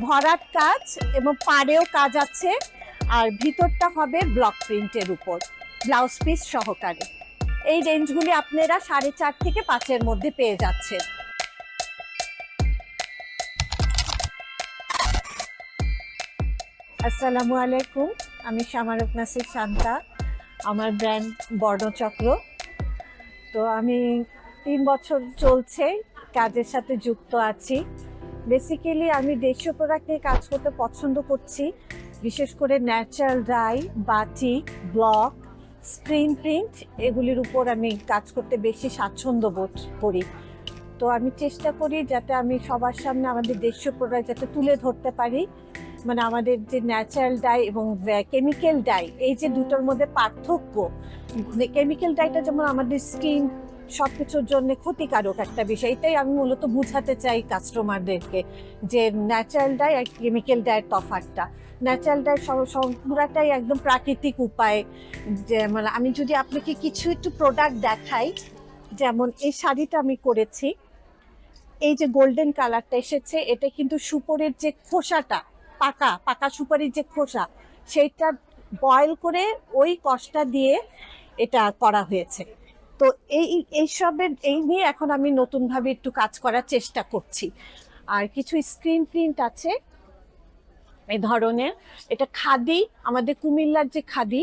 ভরাট কাজ এবং পাড়েও কাজ আছে, আর ভিতরটা হবে ব্লক প্রিন্টের উপর ব্লাউজ পিস সহকারে। এই রেঞ্জগুলি আপনারা 4.5 থেকে 5-এর মধ্যে পেয়ে যাচ্ছেন। আসসালামু আলাইকুম, আমি শামারুক নাসির শান্তা, আমার ব্র্যান্ড বর্ণচক্র। তো আমি 3 বছর চলছে কাজের সাথে যুক্ত আছি। বেসিক্যালি আমি দেশীয় প্রোডাক্ট নিয়ে কাজ করতে পছন্দ করছি, বিশেষ করে natural die, batik, block, screen print এগুলির উপর আমি কাজ করতে বেশি স্বাচ্ছন্দ্য বোধ করি। তো আমি চেষ্টা করি যাতে আমি সবার সামনে আমাদের দেশীয় প্রোডাক্ট যাতে তুলে ধরতে পারি, মানে আমাদের যে ন্যাচারাল ডাই এবং কেমিক্যাল ডাই, এই যে দুটোর মধ্যে পার্থক্য। কেমিক্যাল ডাইটা যেমন আমাদের স্কিন সব কিছুর জন্য ক্ষতিকারক একটা বিষয়, এটাই আমি মূলত বুঝাতে চাই কাস্টমারদেরকে যে ন্যাচারাল ডাই আর কেমিক্যাল ডাইয়ের তফাৎটা। ন্যাচারাল ডাই পুরাটাই একদম প্রাকৃতিক উপায়। যে মানে আমি যদি আপনাকে কিছু একটু প্রোডাক্ট দেখাই, যেমন এই শাড়িটা আমি করেছি, এই যে গোল্ডেন কালারটা এসেছে, এটা কিন্তু সুপোরের যে খোসাটা, পাকা পাকা সুপারির যে খোসা, সেইটা বয়েল করে ওই কষটা দিয়ে এটা করা হয়েছে। তো এইসবের নিয়ে এখন আমি নতুনভাবে একটু কাজ করার চেষ্টা করছি। আর কিছু স্ক্রিন প্রিন্ট আছে এই ধরনের, এটা খাদি, আমাদের কুমিল্লার যে খাদি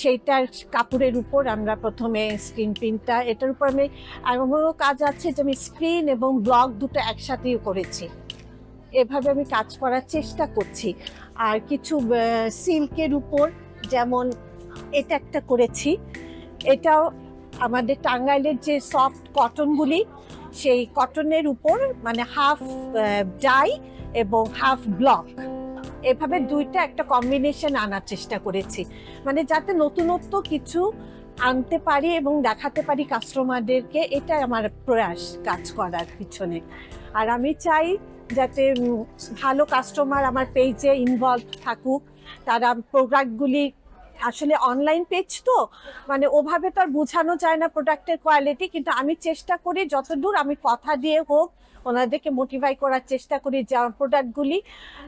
সেইটার কাপড়ের উপর আমরা প্রথমে স্ক্রিন প্রিন্টটা, এটার উপর আমি এমনও কাজ আছে যে আমি স্ক্রিন এবং ব্লক দুটো একসাথেই করেছি। এভাবে আমি কাজ করার চেষ্টা করছি। আর কিছু সিল্কের উপর, যেমন এটা একটা করেছি, এটাও আমাদের টাঙ্গাইলের যে সফট কটনগুলি, সেই কটনের উপর মানে হাফ ডাই এবং হাফ ব্লক, এভাবে দুইটা একটা কম্বিনেশন আনার চেষ্টা করেছি, মানে যাতে নতুনত্ব কিছু আনতে পারি এবং দেখাতে পারি কাস্টমারদেরকে। এটা আমার প্রয়াস কাজ করার পিছনে। আর আমি চাই যাতে ভালো কাস্টমার আমার পেজে ইনভলভ থাকুক। তারা প্রোডাক্টগুলি, আসলে অনলাইন পেজ তো মানে ওভাবে তো আর বোঝানো যায় না প্রোডাক্টের কোয়ালিটি, কিন্তু আমি চেষ্টা করি যতদূর আমি কথা দিয়ে হোক ওনাদেরকে মোটিভাই করার চেষ্টা করি যে আমার প্রোডাক্টগুলি,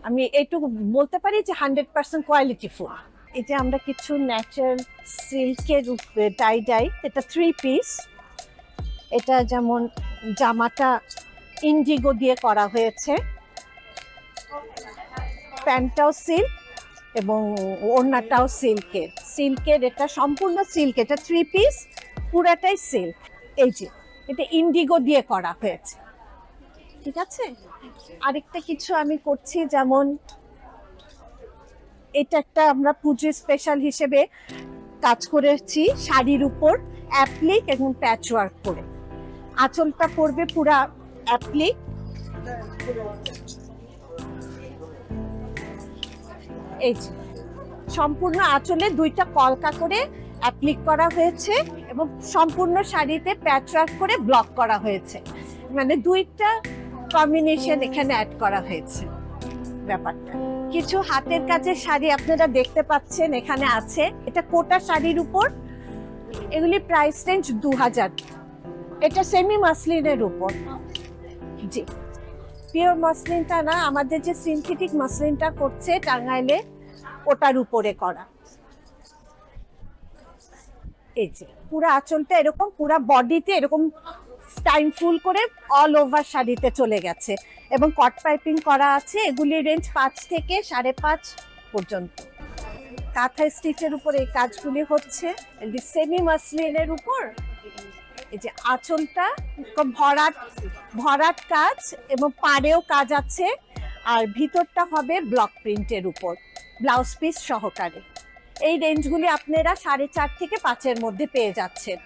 আমি এইটুকু বলতে পারি যে 100% কোয়ালিটিফুল। এই যে আমরা কিছু ন্যাচারাল সিল্কের ডাই, এটা 3 পিস। এটা যেমন জামাটা ইন্ডিগো দিয়ে করা হয়েছে, প্যান্টটাও সিল্ক এবং ওড়নাটাও সিল্কের এটা সম্পূর্ণ সিল্ক, এটা 3 পিস, পুরাটাই সিল্ক। এই যে এটা ইন্ডিগো দিয়ে করা হয়েছে, ঠিক আছে। আরেকটা কিছু আমি করছি, যেমন এটা একটা আমরা পুজো স্পেশাল হিসেবে কাজ করেছি শাড়ির উপর অ্যাপ্লিক এবং প্যাচওয়ার্ক করে। আঁচলটা পড়বে পুরা অ্যাপ্লিক, এই যে সম্পূর্ণ আঁচলে 2টা কলকা করে অ্যাপ্লিক করা হয়েছে এবং সম্পূর্ণ শাড়িতে প্যাচওয়ার্ক করে ব্লক করা হয়েছে, মানে 2টা কম্বিনেশন এখানে অ্যাড করা হয়েছে ব্যাপারটা। কিছু হাতের কাজের শাড়ি আপনারা দেখতে পাচ্ছেন এখানে আছে, এটা কোটা শাড়ির উপর, এগুলি প্রাইস রেঞ্জ 2000। এটা সেমি মাসলিনের উপর, জি পিওর মাসলিনটা না, আমাদের যে সিনথেটিক মাসলিনটা করছে টাঙ্গাইলে ওটার উপরে করা। এই যে পুরো আঁচলটা এরকম, পুরো বডিতে এরকম টাইম ফুল করে অল ওভার শাড়িতে চলে গেছে এবং কট পাইপিং করা আছে। এগুলি রেঞ্জ 5 থেকে 5.5 পর্যন্ত। কাঁথা স্টিচের উপর এই কাজগুলি হচ্ছে সেমি মাসলিনের উপর। এই যে আঁচলটা ভরাট কাজ এবং পাড়েও কাজ আছে, আর ভিতরটা হবে ব্লক প্রিন্টের উপর ব্লাউজ পিস সহকারে। এই রেঞ্জগুলি আপনারা 4.5 থেকে 5-এর মধ্যে পেয়ে যাচ্ছেন।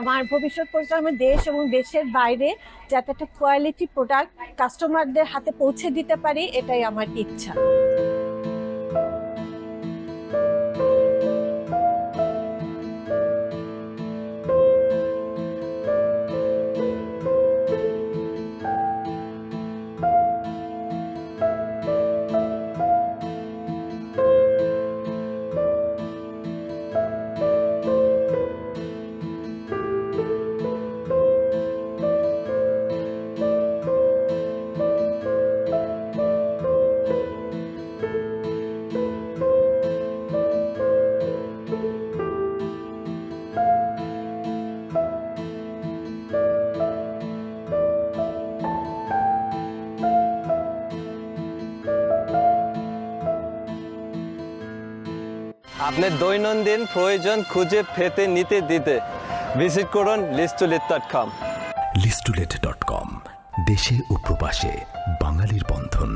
আমার ভবিষ্যৎ পরিকল্পনা দেশ এবং দেশের বাইরে যাতে একটা কোয়ালিটি প্রোডাক্ট কাস্টমারদের হাতে পৌঁছে দিতে পারি, এটাই আমার ইচ্ছা। আপনার দৈনন্দিন প্রয়োজন খুঁজে পেতে নিতে দিতে ভিজিট করুন listulit.com। listulit.com, দেশে ও প্রবাসে বাঙালির বন্ধন।